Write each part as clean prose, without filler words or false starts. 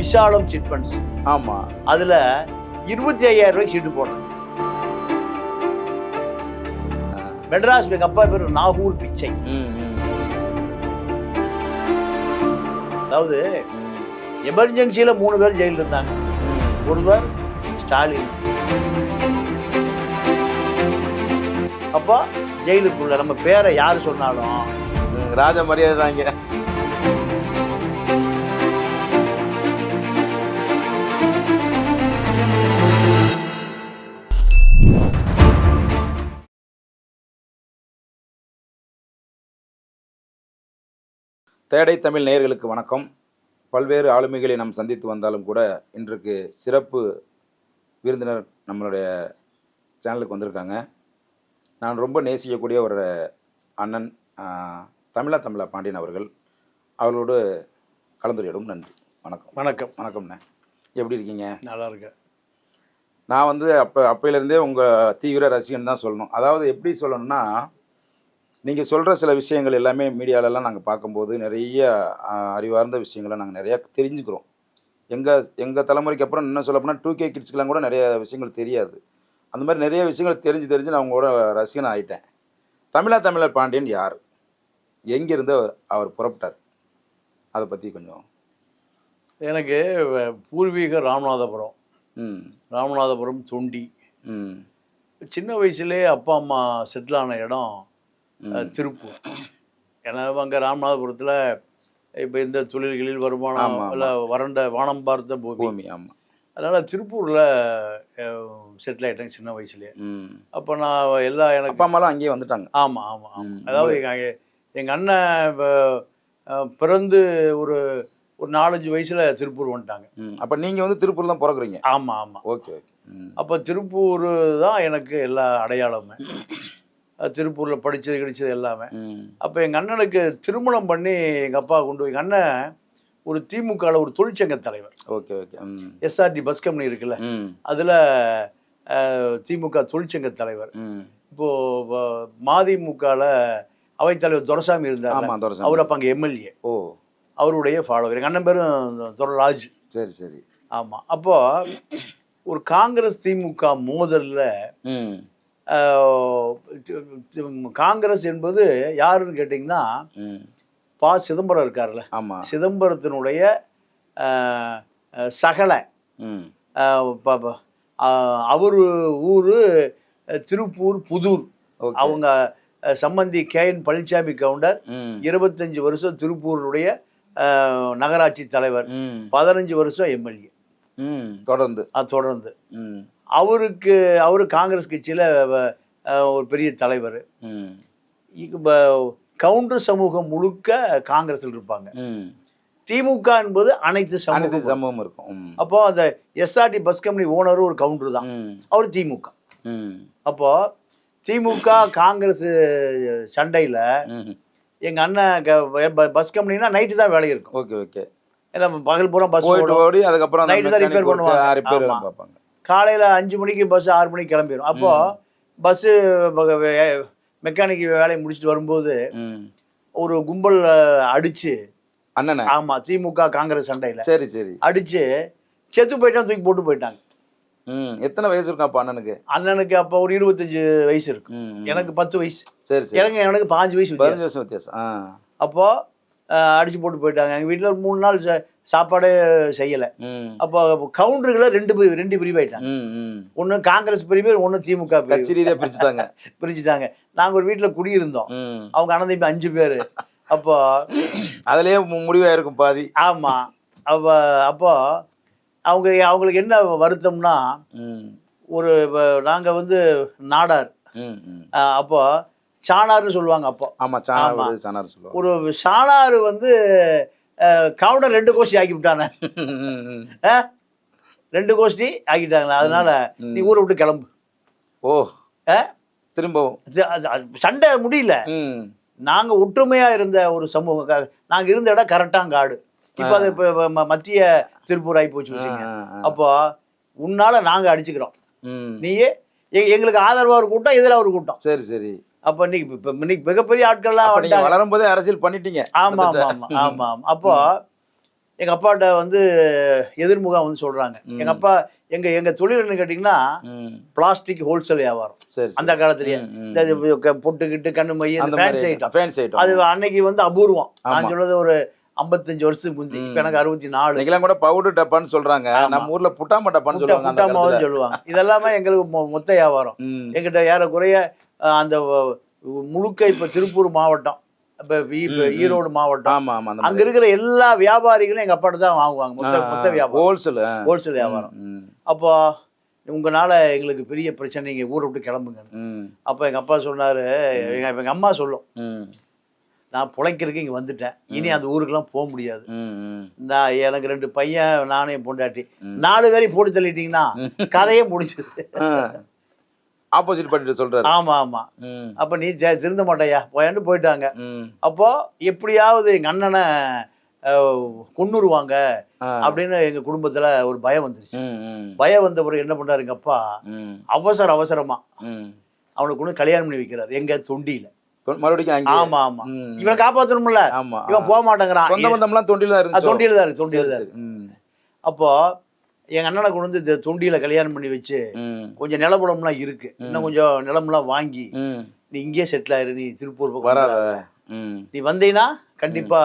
விசாலம் chit funds. ஆமா, அதுல 25,000 ரூபாய்க்கு சீட்டு போடுறேன். மெட்ராஸ் எங்க அப்பா பேர் நாகூர் பிச்சை. அதாவது எமர்ஜென்சியில 3 பேர் ஜெயிலில் இருந்தாங்க. ஒருவர் ஸ்டாலின். அப்போ ஜெயிலுக்குள்ள நம்ம பேரை யாரு சொன்னாலும் ராஜ மரியாதை தாங்க. தேடை தமிழ் நேயர்களுக்கு வணக்கம். பல்வேறு ஆளுமைகளை நாம் சந்தித்து வந்தாலும் கூட இன்றைக்கு சிறப்பு விருந்தினர் நம்மளுடைய சேனலுக்கு வந்திருக்காங்க. நான் ரொம்ப நேசிக்கக்கூடிய ஒரு அண்ணன் தமிழா பாண்டியன் அவர்கள். அவர்களோடு கலந்துரையிடும். நன்றி. வணக்கம். வணக்கம். வணக்கம்ண்ணே, எப்படி இருக்கீங்க? நல்லா இருக்கேன். நான் அப்பையிலேருந்தே உங்கள் தீவிர ரசிகன் தான் சொல்லணும். அதாவது எப்படி சொல்லணும்னா, நீங்கள் சொல்கிற சில விஷயங்கள் எல்லாமே மீடியாலெல்லாம் நாங்கள் பார்க்கும்போது நிறைய அறிவார்ந்த விஷயங்களை நாங்கள் நிறையா தெரிஞ்சுக்கிறோம். எங்கள் தலைமுறைக்கு அப்புறம் இன்னும் சொல்லப்போனால் 2K கிட்ஸ்க்கெலாம் கூட நிறைய விஷயங்கள் தெரியாது. அந்த மாதிரி நிறைய விஷயங்கள் தெரிஞ்சு நான் உங்களோட ரசிகன் ஆகிட்டேன். தமிழா பாண்டியன் யார், எங்கேருந்து அவர் புறப்பட்டார், அதை பற்றி கொஞ்சம். எனக்கு பூர்வீக ராமநாதபுரம். ராமநாதபுரம் தொண்டி. சின்ன வயசுலேயே அப்பா அம்மா செட்டில் ஆன இடம் திருப்பூர். ஏன்னா அங்கே ராமநாதபுரத்தில் இப்போ இந்த தொழில்களில் வருமானம் இல்லை, வறண்ட வானம் பார்த்த பூமி. ஆமாம். அதனால் திருப்பூரில் செட்டில் ஆகிட்டேன் சின்ன வயசுலேயே. அப்போ நான் எனக்கு அப்பா அம்மாலாம் அங்கேயே வந்துட்டாங்க. ஆமாம். அதாவது எங்கள் அண்ணன் பிறந்து ஒரு 4-5 வயசில் திருப்பூர் வந்துட்டாங்க. அப்போ நீங்கள் வந்து திருப்பூர் தான் பிறகுறீங்க? ஆமாம். ஓகே. அப்போ திருப்பூர் தான் எனக்கு எல்லா அடையாளமே. திருப்பூரில் படித்தது எல்லாமே. அப்போ எங்கள் அண்ணனுக்கு திருமணம் பண்ணி எங்கள் அப்பா கொண்டு எங்கள் அண்ணன் ஒரு திமுகவில் ஒரு தொழிற்சங்க தலைவர். ஓகே. SRT பஸ் கம்பெனி இருக்குல்ல, அதில் திமுக தொழிற்சங்க தலைவர். இப்போது மதிமுகவில் அவைத்தலைவர் துரைசாமி இருந்தார். அவர் அப்போ அங்கே MLA. அவருடைய ஃபாலோவர். எங்கள் அண்ணன் பேரும் துரைராஜ். சரி. ஆமாம். அப்போது ஒரு காங்கிரஸ் திமுக மோதலில் காங்கிரஸ் என்பது யாருன்னு கேட்டிங்கன்னா, சிதம்பரம் இருக்கார்ல, சிதம்பரத்தினுடைய சகலை அவர் ஊர் திருப்பூர் புதூர். அவங்க சம்பந்தி KN பழனிசாமி கவுண்டர் 25 வருஷம் திருப்பூருடைய நகராட்சி தலைவர், 15 வருஷம் MLA. தொடர்ந்து அவரு காங்கிரஸ் கட்சியில் ஒரு பெரிய தலைவர். கவுண்டர் சமூகம் முழுக்க காங்கிரஸில் இருப்பாங்க. திமுக என்பது அனைத்து சமூகம் இருக்கும். அப்போ அந்த SRT பஸ் கம்பெனி ஓனரும் ஒரு கவுண்டர் தான், அவர் திமுக. அப்போ திமுக காங்கிரஸ் சண்டையில் எங்கள் அண்ணன் பஸ் கம்பெனினா நைட்டு தான் வேலை இருக்கும். ஓகே. ஏன்னா பகல் பூரா பஸ் ஓடி அதுக்கப்புறம் நைட்டு தான் ரிப்பேர் பண்ணுவாங்க. காலையில் 5 மணிக்கு பஸ் 6 மணிக்கு கிளம்பிடும். அப்போது பஸ்ஸு மெக்கானிக் வேலையை முடிச்சுட்டு வரும்போது ஒரு கும்பல் அடிச்சு அண்ணன், ஆமாம், திமுக காங்கிரஸ் சண்டையில் சரி அடிச்சு செத்து போயிட்டான், தூக்கி போட்டு போயிட்டாங்க. எத்தனை வயசு இருக்கும் அப்போ அண்ணனுக்கு? அண்ணனுக்கு அப்போ ஒரு 25 வயசு இருக்கு. எனக்கு 10 வயசு. சரி. எனக்கு 5 வயசு வித்தியாசம். அப்போது அடிச்சு போட்டு போயிட்டாங்க. எங்கள் வீட்டில் 3 நாள் சாப்பாடே செய்யலை. அப்போ கவுண்டர்களை ரெண்டு பிரிவாயிட்டாங்க. ஒன்று காங்கிரஸ் பிரிவு, ஒன்று திமுக பிரிச்சுட்டாங்க. நாங்கள் ஒரு வீட்டில் குடியிருந்தோம். அவங்க அண்ணன் தம்பி 5 பேர். அப்போ அதுலேயே முடிவாக இருக்கும் பாதி. ஆமாம். அப்போ அவங்களுக்கு என்ன வருத்தம்னா, ஒரு நாங்கள் வந்து நாடார். அப்போ சாணார்னு சொல்லுவாங்க. அப்போ ஒரு சாணார் வந்து கவுண்டர் 2 கோஷ்டி ஆக்கி விட்டானே, 2 கோஷ்டி ஆக்கிட்டாங்களே. அதனால நீ ஊரை விட்டு கிளம்பு. திரும்பவும் சண்டை முடியல. நாங்க ஒற்றுமையா இருந்த ஒரு சமூகம். நாங்க இருந்த இடம் கரெக்டாங்காடு. இப்போ அது இப்போ மத்திய திருப்பூர் ஆகி போச்சு. அப்போ உன்னால நாங்க அடிச்சுக்கிறோம், நீயே எங்களுக்கு ஆதரவா ஒரு கூட்டம், எதிராக ஒரு கூட்டம். சரி. அப்போ இன்னைக்கு மிகப்பெரிய ஆட்கள்லாம் வளரும் போதே அரசியல் பண்ணிட்டீங்க. ஆமாம். அப்போ எங்கள் அப்பாட்ட வந்து எதிர்முகம் வந்து சொல்கிறாங்க. எங்கள் அப்பா எங்கள் தொழில் என்ன கேட்டிங்கன்னா பிளாஸ்டிக் ஹோல்சேல் வியாபாரம். அந்த காலத்துலேயே இந்த பொட்டுக்கிட்டு கண்ணு மை ஃபேன்சி ஐட்டம் அது அன்னைக்கு வந்து அபூர்வம். நான் சொல்றது ஒரு 55 வருஷத்துக்கு முந்தி. இப்போ எனக்கு 64. இன்னைக்கெல்லாம் கூட பவுடர் டப்பான்னு சொல்றாங்க. நம்ம ஊர்ல புட்டாம டப்பான்னு சொல்லுவாங்க. இதெல்லாமே எங்களுக்கு மொத்த வியாபாரம். எங்கிட்ட ஏறக்குறைய அந்த முழுக்க இப்போ திருப்பூர் மாவட்டம், இப்போ ஈரோடு மாவட்டம், அங்க இருக்கிற எல்லா வியாபாரிகளும் எங்க அப்பாட்ட தான் வாங்குவாங்க. மொத்த வியாபாரம் ஹோல்சேல் வியாபாரம். அப்போ உங்களால எங்களுக்கு பெரிய பிரச்சனை, நீங்க ஊரை விட்டு கிளம்புங்க. அப்போ எங்க அப்பா சொன்னாரு, எங்க அம்மா சொல்லும், நான் பிழைக்கிறதுக்கு இங்கே வந்துட்டேன், இனி அந்த ஊருக்கெல்லாம் போக முடியாது. நான் எனக்கு 2 பையன், நானே பொண்டாட்டி, 4 பேரையும் போட்டு தள்ளிட்டீங்கன்னா கதையே முடிச்சது. ஆப்போசிட் பண்ணிட்டு சொல்றாரு. ஆமா ஆமா. அப்ப நீ திருந்த மாட்டையா போயான்னு போயிட்டாங்க. அப்போ எப்படியாவது எங்க அண்ணனை கொன்னுருவாங்க அப்படின்னு எங்க குடும்பத்துல ஒரு பயம் வந்துருச்சு. பயம் வந்த பிறகு என்ன பண்றாரு எங்க அப்பா, அவசரமா அவனுக்கு கொண்டு கல்யாணம் பண்ணி வைக்கிறாரு. எங்க தொண்டியில மறுபடியும். ஆமா ஆமா. இவனை காப்பாற்றணும்ல, இவன் போக மாட்டேங்கிறான். சொந்த பந்தம்லாம் தொண்டியில தான் இருக்கு. அப்போ எங்க அண்ணனை கொண்டு வந்து தொண்டியில கல்யாணம் பண்ணி வச்சு, கொஞ்சம் நிலப்படம்லாம் இருக்கு, இன்னும் கொஞ்சம் நிலம்லாம் வாங்கி, நீ இங்கேயே செட்டில் ஆயிரு, நீ திருப்பூர் வராத, நீ வந்தீங்கன்னா கண்டிப்பா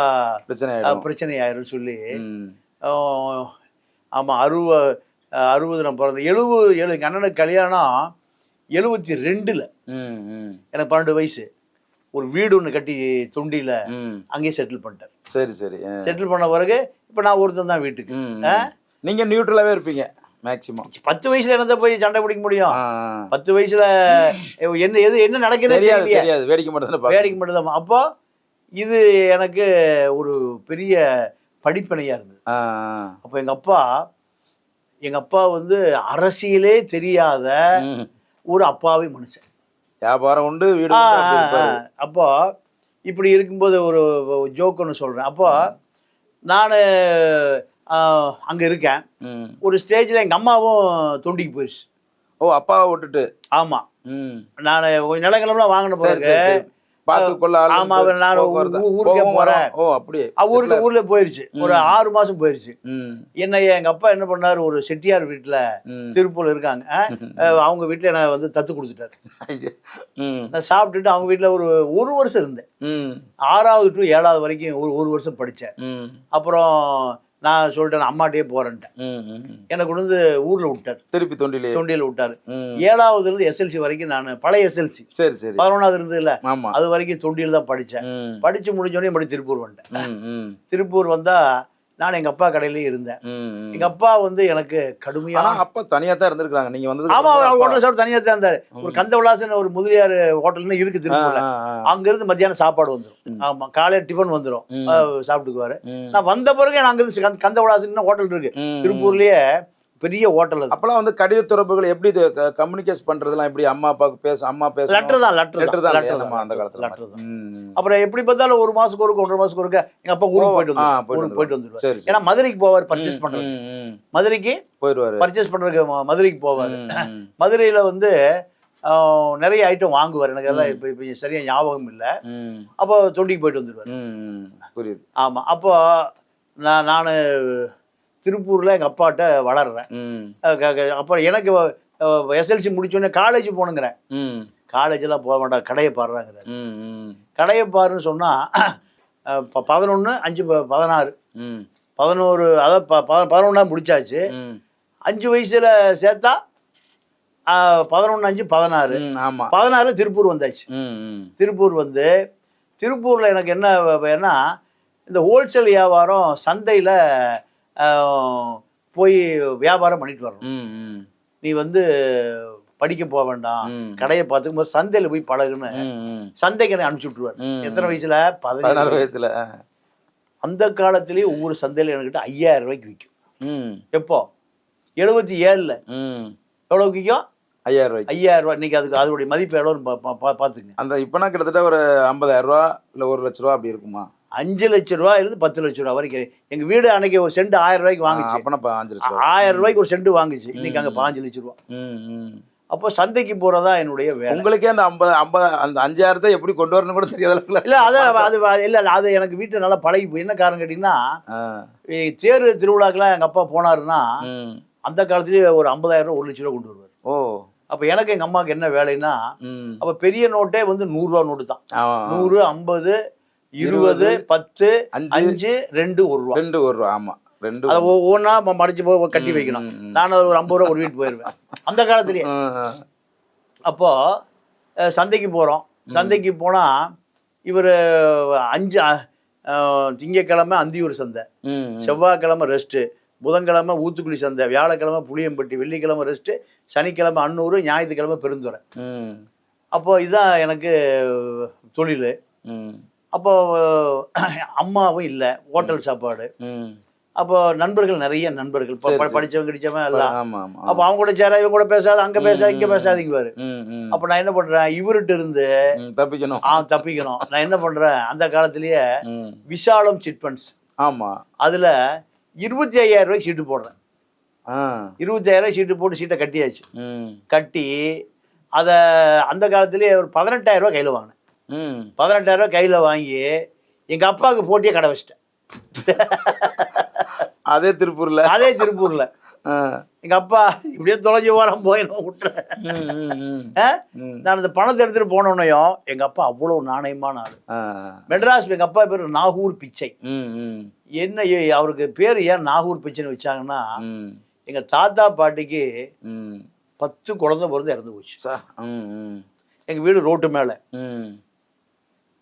பிரச்சனை ஆயிரும் சொல்லி. ஆமா 60 நான் பிறந்த 70 எங்க அண்ணனுக்கு கல்யாணம் 72ல். எனக்கு 12 வயசு. ஒரு வீடு ஒன்று கட்டி தொண்டியில அங்கேயே செட்டில் பண்ணிட்டார். சரி சரி. செட்டில் பண்ண பிறகு இப்போ நான் ஒருத்தன் தான் வீட்டுக்கு. நீங்க நியூட்ரலாவே இருப்பீங்க மேக்ஸிமம். 10 வயசுல என்னத போய் சண்டை பிடிக்க முடியும்? 10 வயசுல என்ன நடக்குது தெரியாது, வேடிக்கை மட்டும். அப்போ இது எனக்கு ஒரு பெரிய படிப்பனையா இருந்தது. அப்போ எங்க அப்பா வந்து அரசியலே தெரியாத ஒரு அப்பாவி மனுஷன். வியாபாரம் உண்டு, வீடு. அப்போ இப்படி இருக்கும்போது ஒரு ஜோக் ஒன்று சொல்றேன். அப்போ நான் அங்க இருக்கேன். ஒரு ஸ்டேஜ்ல எங்க அம்மாவும் தொண்டிக்கு போயிடுச்சு. ஓ, அப்பாவை விட்டுட்டு? ஆமா. நான் நிலங்கள்லாம் வாங்கின பிறகு ஊருக்கே போறேன். ஊர்ல போயிருச்சு. ஒரு 6 மாசம் போயிருச்சு. என்ன எங்க அப்பா என்ன பண்ணாரு, ஒரு செட்டியார் வீட்டுல திருப்பூர்ல இருக்காங்க, அவங்க வீட்டுல என்ன வந்து தத்து கொடுத்துட்டாரு. நான் சாப்பிட்டுட்டு அவங்க வீட்டுல ஒரு வருஷம் இருந்தேன். 6வது to 7வது வரைக்கும் ஒரு வருஷம் படிச்சேன். அப்புறம் நான் சொல்லிட்டேன், அம்மாட்டே போறேன்ட்டேன். என்னை கொண்டு வந்து ஊர்ல விட்டார், திருப்பி தொண்டியில விட்டாரு. 7வது இருந்து SLC வரைக்கும் நான் பழைய SLC 11வது இருந்தது இல்ல, அது வரைக்கும் தொண்டியில தான் படிச்சேன். படிச்சு முடிஞ்சோடனே மறுபடியும் திருப்பூர் வந்துட்டேன். திருப்பூர் வந்தா நான் எங்க அப்பா கடையிலேயே இருந்தேன். எங்க அப்பா வந்து எனக்கு கடுமையா, அப்பா தனியா தான் இருந்திருக்காங்க. நீங்க வந்து? ஆமா, ஹோட்டல் சாப்பிட்டு தனியா தான் இருந்தாரு. ஒரு கந்தவிலாசன் ஒரு முதலியார் ஹோட்டல்னு இருக்கு திருப்பூர்ல. அங்க இருந்து மத்தியானம் சாப்பாடு வந்துடும். ஆமா, காலையில டிஃபன் வந்துடும், சாப்பிட்டுக்குவாரு. நான் வந்த பிறகு அங்க இருந்து கந்தவிலாசன் ஹோட்டல் இருக்கு திருப்பூர்லயே, பெரிய ஹோட்டல். அப்பெல்லாம் வந்து கடித தொடர்புகள் எப்படி கம்யூனிகேட் பண்றதுலாம் எப்படி? அம்மா அப்பாவுக்கு அம்மா லெட்டர் தான் அந்த காலத்துல. அப்புறம் எப்படி பார்த்தாலும் 1 மாசத்துக்கு ஒருக்க 1.5 மாசத்துக்கு ஒருக்க எங்க அப்பா ஊருக்கு போயிட்டு வந்துருவாரு. ஏன்னா மதுரைக்கு போவார் பர்ச்சேஸ் பண்றது. மதுரைக்கு போயிடுவாரு பர்ச்சேஸ் பண்றதுக்கு, மதுரைக்கு போவாரு. மதுரையில வந்து நிறைய ஐட்டம் வாங்குவார். எனக்கு எல்லாம் இப்ப சரியா ஞாபகம் இல்லை. அப்போ தொண்டிக்கு போயிட்டு வந்துருவாரு. புரியுது. ஆமா. அப்போ நான் திருப்பூர்ல எங்க அப்பாட்ட வளர்றேன். அப்புறம் எனக்கு SLC முடிச்சோடனே காலேஜ் போகணுங்கிறேன். காலேஜ் எல்லாம் போக மாட்டா, கடையை பாடுறாங்க. கடையை பாருன்னு சொன்னா 11, 5, 16, 11, அதாவது 11 முடிச்சாச்சு. 5 வயசுல சேர்த்தா 11, 5, 16. 16 திருப்பூர் வந்தாச்சு. திருப்பூர் வந்து திருப்பூர்ல எனக்கு என்ன, இந்த ஹோல்சேல் வியாபாரம் சந்தையில போய் வியாபாரம் பண்ணிட்டு வரணும். நீ வந்து படிக்க போக வேண்டாம், கடையை பார்த்துக்கும் போது சந்தையில போய் பழகுன்னு சந்தைக்கு என்ன அனுப்பிச்சு விட்டுருவாரு. எத்தனை வயசுல? 16 வயசுல. அந்த காலத்திலேயே ஒவ்வொரு சந்தையில என்கிட்ட 5000 ரூபாய்க்கு விற்கும். எப்போ? 77ல் எவ்வளவு விற்கும்? 5000 ரூபாய். 5000 ரூபாய். இன்னைக்கு அதுக்கு அதோடைய மதிப்பு எவ்வளோன்னு பார்த்துங்க. அந்த இப்போனா கிட்டத்தட்ட ஒரு 50,000 ரூபா இல்லை 1 லட்ச ரூபா அப்படி இருக்குமா? 5 லட்ச ரூபா இருந்து 10 லட்ச ரூபா வரைக்கும். எங்க வீடு அன்னைக்கு ஒரு சென்ட் 1000 ரூபாய்க்கு வாங்குச்சு. 5 லட்சம் 1000 ரூபாய்க்கு ஒரு சென்ட் வாங்குச்சு. இன்னைக்கு அங்க 5 லட்ச ரூபா. அப்போ சந்தைக்கு போறதா என்னுடைய வேலை. உங்களுக்கே அந்த 50 அந்த 5000 எப்படி கொண்டு வரணும் கூட தெரியாத. இல்ல அது இல்ல அது எனக்கு வீட்டுல நல்லா பழகி போய். என்ன காரணம் கேட்டீங்கன்னா, தேர் திருவிழாக்கெல்லாம் எங்க அப்பா போனாருன்னா அந்த காலத்துலயே ஒரு 50,000 ரூபா 1 லட்சம் ரூபா கொண்டு வருவார். ஓ. அப்ப எனக்கு எங்க அம்மாவுக்கு என்ன வேலைன்னா, அப்ப பெரிய நோட்டே வந்து 100 ரூபா நோட்டு தான். 100, 50, 20, 10, 5, 2, 1 ரூபா. 2 1 ரூபா. ஆமா. அதை ஒவ்வொன்றா மடிச்சு போய் கட்டி வைக்கணும். நான் ஒரு 50 ரூபா ஒரு வீட்டு போயிருவேன் அந்த காலத்துலயே. அப்போ சந்தைக்கு போறோம். சந்தைக்கு போனா இவர் 5 திங்கக்கிழமை அந்தியூர் சந்தை, செவ்வாய்க்கிழமை ரெஸ்ட்டு, புதன்கிழமை ஊத்துக்குழி சந்தை, வியாழக்கிழமை புளியம்பட்டி, வெள்ளிக்கிழமை ரெஸ்ட்டு, சனிக்கிழமை அன்னூர், ஞாயிற்றுக்கிழமை பெருந்துறை. அப்போ இதுதான் எனக்கு தொழில். அப்போ அம்மாவும் இல்லை, ஹோட்டல் சாப்பாடு. அப்போ நண்பர்கள், நிறைய நண்பர்கள், படிச்சவங்க கிடிச்சவன் எல்லாம். அப்போ அவங்க கூட சேர, இவங்க கூட பேசாது, அங்கே பேசாது, இங்கே பேசாதீங்குவாரு. அப்போ நான் என்ன பண்றேன், இவர்கிட்ட இருந்து தப்பிக்கணும். தப்பிக்கணும். நான் என்ன பண்றேன், அந்த காலத்திலேயே விசாலம் சிட் ஃபண்ட்ஸ், ஆமா, அதுல 25,000 ரூபாய்க்கு சீட்டு போடுறேன். 25,000 ரூபாய் சீட்டு போட்டு சீட்டை கட்டியாச்சு. கட்டி அதை அந்த காலத்திலேயே ஒரு 18,000 ரூபாய் கையில் வாங்கினேன். 18,000 ரூபாய் கையில் வாங்கி எங்க அப்பாவுக்கு போட்டியே கடை வச்சிட்டேன். அதே திருப்பூர்ல எங்க அப்பா இப்படியே தொலைஞ்சு வாரம் போய் நான் விட்டுறேன். நான் இந்த பணத்தை எடுத்துட்டு போனோன்னையும் எங்க அப்பா அவ்வளவு நாணயமான ஆளு. மெட்ராஸ் எங்க அப்பா பேரு நாகூர் பிச்சை. என்ன அவருக்கு பேரு ஏன் நாகூர் பிச்சைன்னு வச்சாங்கன்னா, எங்க தாத்தா பாட்டிக்கு 10 குழந்தை பிறந்து இறந்து போச்சு. எங்க வீடு ரோட்டு மேல.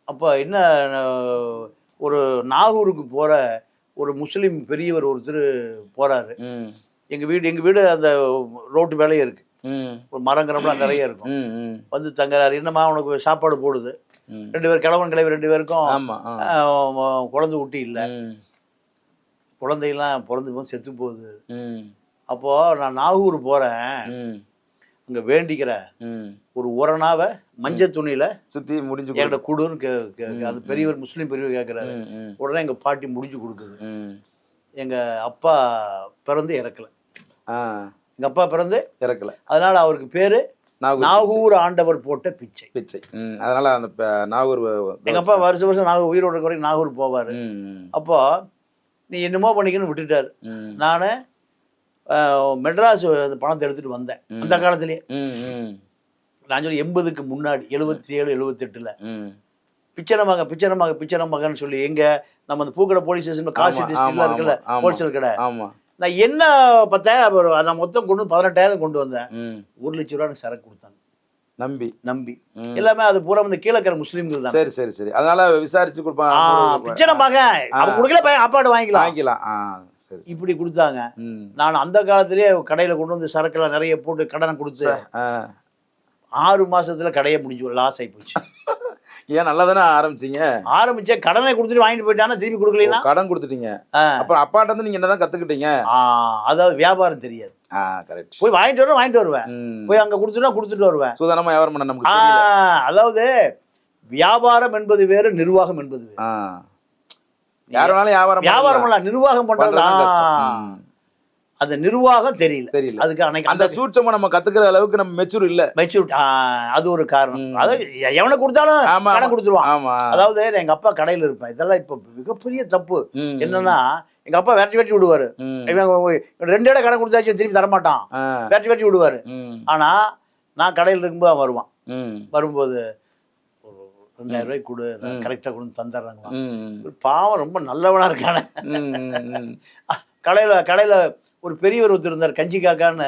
அப்ப என்ன, ஒரு நாகூருக்கு போற ஒரு முஸ்லீம் பெரியவர் ஒருத்தர் போறாரு. எங்க வீடு அந்த ரோட்டு மேலேயே இருக்கு. ஒரு மரங்கிரம்லாம் நிறைய இருக்கும். வந்து தங்குறாரு. என்னம்மா உனக்கு சாப்பாடு போடுது. 2 பேர் கிழவன் கிழவி 2 பேருக்கும் குழந்தை ஊட்டி இல்லை. குழந்தையெல்லாம் பிறந்து போது செத்து போகுது. அப்போ நான் நாகூர் போறேன். அங்க வேண்டிக்கிறேன், ஒரு உரணாவை மஞ்சள் துணியில சுத்தி முடிஞ்சு என்கிட்ட குடுன்னு அது பெரியவர், முஸ்லீம் பெரியவர் கேட்கிறாரு. உடனே எங்க பாட்டி முடிஞ்சு கொடுக்குது. எங்க அப்பா பிறந்து இறக்கல. எங்க அப்பா பிறந்து இறக்கல. அதனால அவருக்கு பேரு நாகூர் ஆண்டவர் போட்ட பிச்சை. அதனால அந்த நாகூர் எங்க அப்பா வருஷம் நாகூர் உயிரோட இருக்க வரைக்கும் நாகூர் போவாரு. அப்போ நீ என்னமோ பண்ணிக்கன்னு விட்டுட்டாரு. நானு மெட்ராஸ் பணத்தை எடுத்துட்டு வந்தேன். அந்த காலத்திலேயே நான் சொல்லி 80க்கு முன்னாடி 77 78ல பிச்சை மகன் சொல்லி எங்க நம்ம அந்த பூக்கடை போலீஸ் ஸ்டேஷன் காசி டிஸ்ட்ரிக்ட்ல இருக்குல்ல ஹோல்சேல் கடை. நான் என்ன 10,000 நான் மொத்தம் கொண்டு 18,000 கொண்டு வந்தேன். 1 லட்சம் ரூபாய் சரக்கு கொடுத்தாங்க. நம்பி எல்லாமே அது பூரா இந்த கீழக்கிற முஸ்லீம்கள் தான். சரி. அதனால விசாரிச்சு கொடுப்பாங்க. பிச்சை மகன் அவன் கொடுக்கல, அப்பாட்ட வாங்கிக்கலாம். இப்படி கொடுத்தாங்க. நான் அந்த காலத்திலேயே கடையில கொண்டு வந்து சரக்குலாம் நிறைய போட்டு கடனை கொடுத்து 6 மாசத்துல கடையை முடிஞ்சு லாஸ் ஆகி போச்சு. ஏன் நல்லா தானே ஆரம்பிச்சேன். கடனை கொடுத்துட்டு வாங்கிட்டு போயிட்டானா திருப்பி கொடுக்கலன்னா கடன் கொடுத்துட்டீங்க. அப்புறம் அப்பாட்ட வந்து நீங்க என்னதான் கத்துக்கிட்டீங்க? அதாவது வியாபாரம் தெரியாது. கரெக்ட். போய் வாங்கிட்டு வருவேன். போய் அங்க கொடுத்துட்டு வருவேன். சுதாரணமா வியாபாரம் பண்ண நமக்கு அதாவது வியாபாரம் என்பது வேறு, நிர்வாகம் என்பது வேறு. யாராலும் வியாபாரம் பண்ணலாம், நிர்வாகம் பண்றது அந்த நிர்வாகம் தெரியல. அதுக்கு அந்த சூட்சமா நம்ம கத்துக்கிற அளவுக்கு நம்ம மெச்சூர் இல்ல. அது ஒரு காரணம். அதாவது எவனை கொடுத்தாலும் கடன் கொடுத்துருவான். அதாவது எங்க அப்பா கடையில இருப்பேன். இதெல்லாம் இப்ப மிகப்பெரிய தப்பு. என்னன்னா எங்க அப்பா வெட்டி விடுவாரு. 2 இடம் கடன் கொடுத்தாச்சு திருப்பி தரமாட்டான். வெட்டி விடுவாரு. ஆனா நான் கடையில் இருக்கும்போது அவன் வருவான். வரும்போது 2,000 ரூபாய்க்கு கொடு, கரெக்டா கொண்டு தந்துடுறாங்க. பாவம் ரொம்ப நல்லவனா இருக்கானே. கடையில ஒரு பெரியவர் ஒருத்தர் இருந்தார், கஞ்சி காக்கான்னு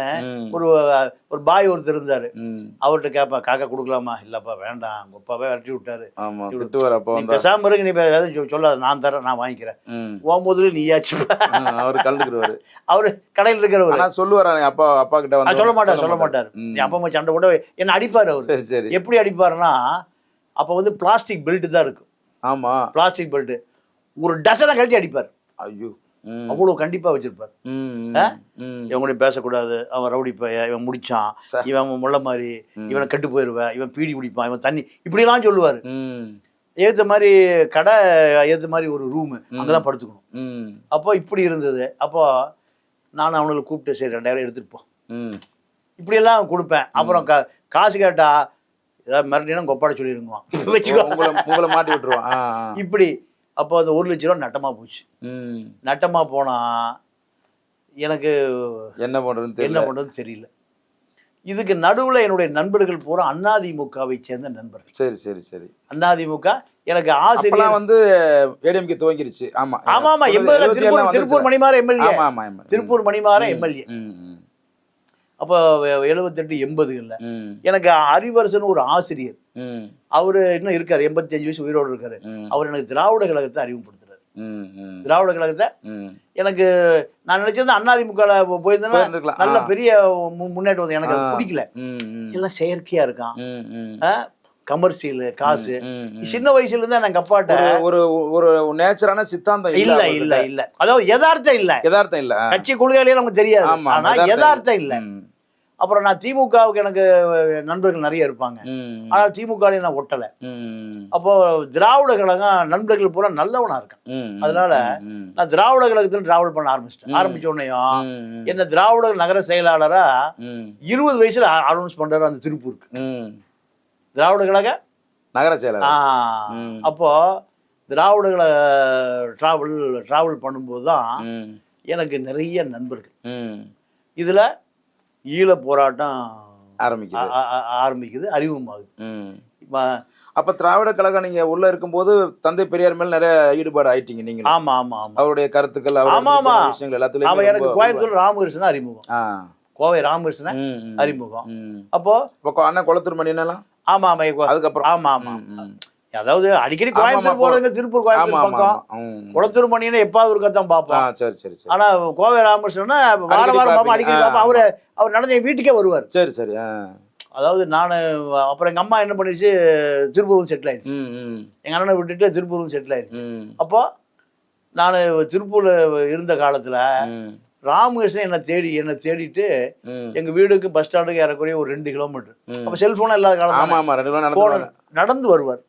ஒரு பாய் ஒருத்தர் இருந்தாரு. அவர்கிட்ட கேட்பேன், காக்கா கொடுக்கலாமா? இல்லப்பா வேண்டாம், உங்க அப்பாவே விரட்டி விட்டாரு. பேசாம இருக்கு, நீ எதுவும் சொல்லாத, நான் தரேன், நான் வாங்கிக்கிறேன். உன் முதல்ல நீயாச்சு. அவர் கலந்துக்கிறவாரு. அவரு கடையில் இருக்கிறவர் சொல்லுவாரு. அப்பா கிட்ட சொல்ல மாட்டாரு. நீ அப்பா அம்மா சண்டை போட என்ன அடிப்பாரு அவரு. எப்படி அடிப்பாருன்னா, அப்ப வந்து பிளாஸ்டிக் பெல்ட் தான் இருக்கு. ஆமா, பிளாஸ்டிக் பெல்ட் ஒரு டசனை கழட்டி அடிப்பார். ஐயோ, அவ்வளவு கண்டிப்பா வச்சிருப்பார். இவங்க பேசக்கூடாது, அவன் ரவுடி பைய, இவன் முடிச்சான், இவன் முள்ள மாதிரி, இவனை கெட்டு போயிருவேன், இவன் பீடி குடிப்பான், இவன் தண்ணி, இப்படி எல்லாம் சொல்லுவாரு. ஏத்த மாதிரி கடை, ஏத்த மாதிரி ஒரு ரூம், அங்கதான் படுத்துக்கணும். அப்போ இப்படி இருந்தது. அப்போ நான் அவனுக்கு கூப்பிட்டு, சரி 2,000 எடுத்துட்டு போ, இப்படியெல்லாம் கொடுப்பேன். அப்புறம் காசு கேட்டா ஏதாவது மிரட்டினா கொப்பாட சொல்லிருங்குவான், வச்சுக்கோ உங்களை மாட்டி விட்டுருவான் இப்படி. அப்போ அந்த 1 லட்ச ரூபா நட்டமா போச்சு. நட்டமா போனா எனக்கு என்ன பண்றதுன்னு தெரியல. இதுக்கு நடுவுல என்னுடைய நண்பர்கள் பூரா அதிமுகவை சேர்ந்த நண்பர்கள். சரி சரி சரி. அதிமுக எனக்கு ஆசிரியர் வந்து ஏடிஎம்கே துவங்கிருச்சு. ஆமா ஆமா ஆமா. 80ல திருப்பூர் மணிமாற எம்எல்ஏ. திருப்பூர் மணிமாற எம்எல்ஏ. அப்போ 78 80கள்ல எனக்கு அறிவரசன் ஒரு ஆசிரியர், அவரு இன்னும் இருக்காரு, 85 வயசு உயிரோடு இருக்காரு. அவர் எனக்கு திராவிட கழகத்தை அறிமுகப்படுத்துறாரு. திராவிட கழகத்தை எனக்கு நான் நினைச்சிருந்தேன் அதிமுக போயிருந்தேன்னா நல்ல பெரிய முன்னேற்றம். எனக்கு அது பிடிக்கல, எல்லாம் செயற்கையா இருக்கான், கமர்ஷியல், காசு. சின்ன வயசுல இருந்து எனக்கு அப்பாட்ட ஒரு நேச்சரான சித்தாந்தம் இல்ல இல்ல இல்ல, அதாவது யதார்த்தம் இல்ல. கட்சி கொள்கையிலே நமக்கு தெரியாது, ஆனா யதார்த்தம் இல்ல. அப்புறம் நான் திமுகவுக்கு எனக்கு நண்பர்கள் நிறைய இருப்பாங்க, ஆனா திமுகலையும் நான் ஒட்டல. அப்போ திராவிட கழகம் நண்பர்கள் பூரா நல்லவனா இருக்கேன். அதனால நான் திராவிட கழகத்துல டிராவல் பண்ண ஆரம்பிச்ச உடனேயும் என்ன திராவிட நகர செயலாளரா 20 வயசுல அனௌன்ஸ் பண்றாரு அந்த திருப்பூருக்கு, திராவிட கழக நகர செயலாளர். அப்போ திராவிட கழக டிராவல் பண்ணும்போது தான் எனக்கு நிறைய நண்பர்கள். இதுல ஈழ போராட்டம் ஆரம்பிக்குது, அறிமுகமாகுது. அப்ப திராவிட கழகம் நீங்க உள்ள இருக்கும்போது தந்தை பெரியார் மேல நிறைய ஈடுபாடு ஆயிட்டீங்க நீங்க. ஆமா ஆமா ஆமா. அவருடைய கருத்துக்கள், விஷயங்கள் எல்லாத்துலயும் எனக்கு கோயம்புத்தூர் ராமகிருஷ்ணன் அறிமுகம், கோவை ராமகிருஷ்ணன் அறிமுகம். அப்போ அண்ணன் குளத்தூர் மணியெல்லாம். ஆமா ஆமா. அதுக்கப்புறம் ஆமா ஆமா, அதாவது அடிக்கடி கோயம்புத்தூர் போறதுங்க, திருப்பூர் கோயம்புத்தூர் பக்கம். குளத்தூர் மணியனை எப்பாவது ஒருக்கத்தான் பார்ப்போம். சரி சரி. ஆனா கோவை ராமகிருஷ்ணன் வாரம் பார்ப்போம், அடிக்கடி பார்ப்போம். அவர் நடந்த என் வீட்டுக்கே வருவார். சரி சரி. அதாவது நான் அப்புறம் எங்க அம்மா என்ன பண்ணிடுச்சு, திருப்பூரும் செட்டில் ஆயிடுச்சு. எங்க அண்ணனை விட்டுட்டு திருப்பூரும் செட்டில் ஆயிடுச்சு. அப்போ நான் திருப்பூர்ல இருந்த காலத்துல ராமகிருஷ்ணன் என்னை தேடிட்டு எங்க வீடுக்கு பஸ் ஸ்டாண்டுக்கு ஏறக்கூடிய ஒரு 2 கிலோமீட்டர். அப்ப செல்போன் இல்லாத காலம் நடந்து வருவார்.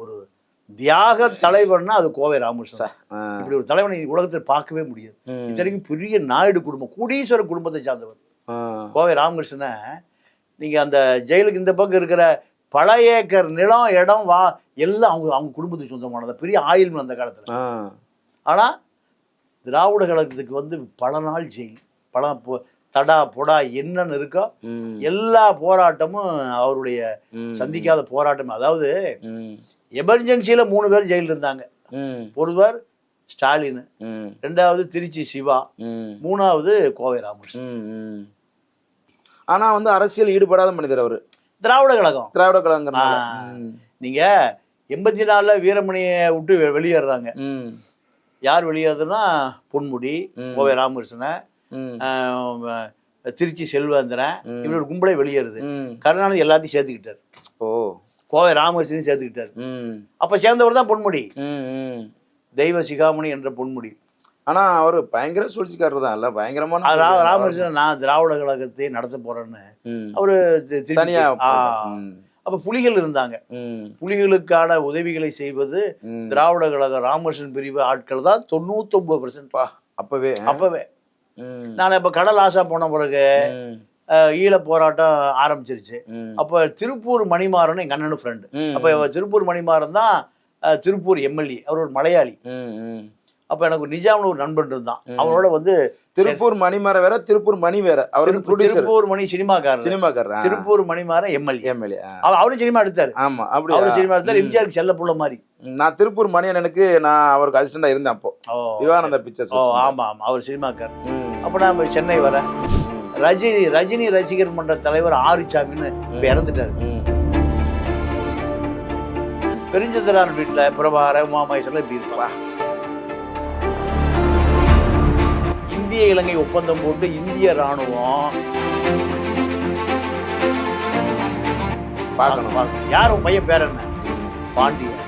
ஒரு தியாக தலைவர்னா அது கோவை ராமகிருஷ்ணன். இப்படி ஒரு தலைவனை உலகத்தில் பார்க்கவே முடியாது. இத்தனைக்கும் பெரிய நாயுடு குடும்பம், கோடீஸ்வர குடும்பத்தை சார்ந்தவர் கோவை ராமகிருஷ்ணனை. நீங்க அந்த ஜெயிலுக்கு இந்த பக்கம் இருக்கிற பல ஏக்கர் நிலம், இடம், எல்லாம் அவங்க குடும்பத்துக்கு சொந்தமானது, பெரிய ஆயில் அந்த காலத்துல. ஆனா திராவிட கழகத்துக்கு பல நாள் ஜெயில், பல தடா பொடா என்னன்னு இருக்கோ எல்லா போராட்டமும் அவருடைய சந்திக்காத போராட்டம். அதாவது எமர்ஜென்சியில 3 பேர் ஜெயில இருந்தாங்க. ஒருவர் ஸ்டாலின், 2வது திருச்சி சிவா, 3வது கோவை ராமகிருஷ்ணன். ஆனா அரசியல் ஈடுபடாத மனிதர் அவரு. திராவிட கழகம். நீங்க 84ல வீரமணியை விட்டு வெளியேறாங்க. யார் வெளியேறதுன்னா பொன்முடி, கோவை ராமகிருஷ்ணன், திருச்சி செல்வேந்திரன், இப்படி ஒரு கும்பலே வெளியேறுது. கருணாநிதி எல்லாத்தையும் சேர்த்துக்கிட்டாரு, கோவை ராமகிருஷ்ணன் சேர்த்துக்கிட்டாரு. அப்ப சேர்ந்தவர் தான் பொன்முடி, தெய்வ சிகாமணி என்ற பொன்முடி. ஆனா அவரு பயங்கர சூழ்ச்சிக்காரர் தான், இல்ல பயங்கரமான ராமகிருஷ்ணன். நான் திராவிட கழகத்தை நடத்த போறேன்னு அவரு தனியா. அப்ப புலிகள் இருந்தாங்க, புலிகளுக்கான உதவிகளை செய்வது திராவிட கழக ராமகிருஷ்ணன் பிரிவு ஆட்கள் தான் 99%. அப்பவே நான் இப்ப கடல் ஆசா போன பிறகு ஈழ போராட்டம் ஆரம்பிச்சிருச்சு. அப்ப திருப்பூர் மணிமாறன் எங்க அண்ணனு ஃப்ரெண்டு. அப்ப திருப்பூர் மணிமாறன் தான் திருப்பூர் எம்எல்ஏ, அவர் ஒரு மலையாளி. அப்ப எனக்கு நிஜாம்னு ஒரு நண்பன் இருந்தான், அவனோட திருப்பூர் மணிமாற வேற, திருப்பூர் மணி வேற. திருப்பூர் மணி சினிமாக்காரர், திருப்பூர் மணிமாற எம்எல்ஏ. அவரும் சினிமா எடுத்தாரு. ஆமா, அப்படி அவரும் சினிமா எடுத்தாரு. எம்ஜிஆருக்கு செல்ல புள்ள மாதிரி. நான் திருப்பூர் மணியனுக்கு நான் அவருக்கு அசிஸ்டண்டா இருந்தேன் அப்போ, விவானந்த பிக்சர்ஸ். ஆமா ஆமா, அவர் சினிமாக்காரர். அப்ப நான் சென்னை வரேன். ரஜினி ரசிகர் மன்ற தலைவர் ஆரிச்சாமின்னு இறந்துட்டாரு. பெருஞ்சந்திரான் வீட்டுல பிரபாகர உமாமகேஸ்வரன் இப்படி இருப்பா. இந்திய இலங்கை ஒப்பந்தம் போட்டு இந்திய ராணுவம் யாரும் பையன் பேர் என்ன, பாண்டியன்.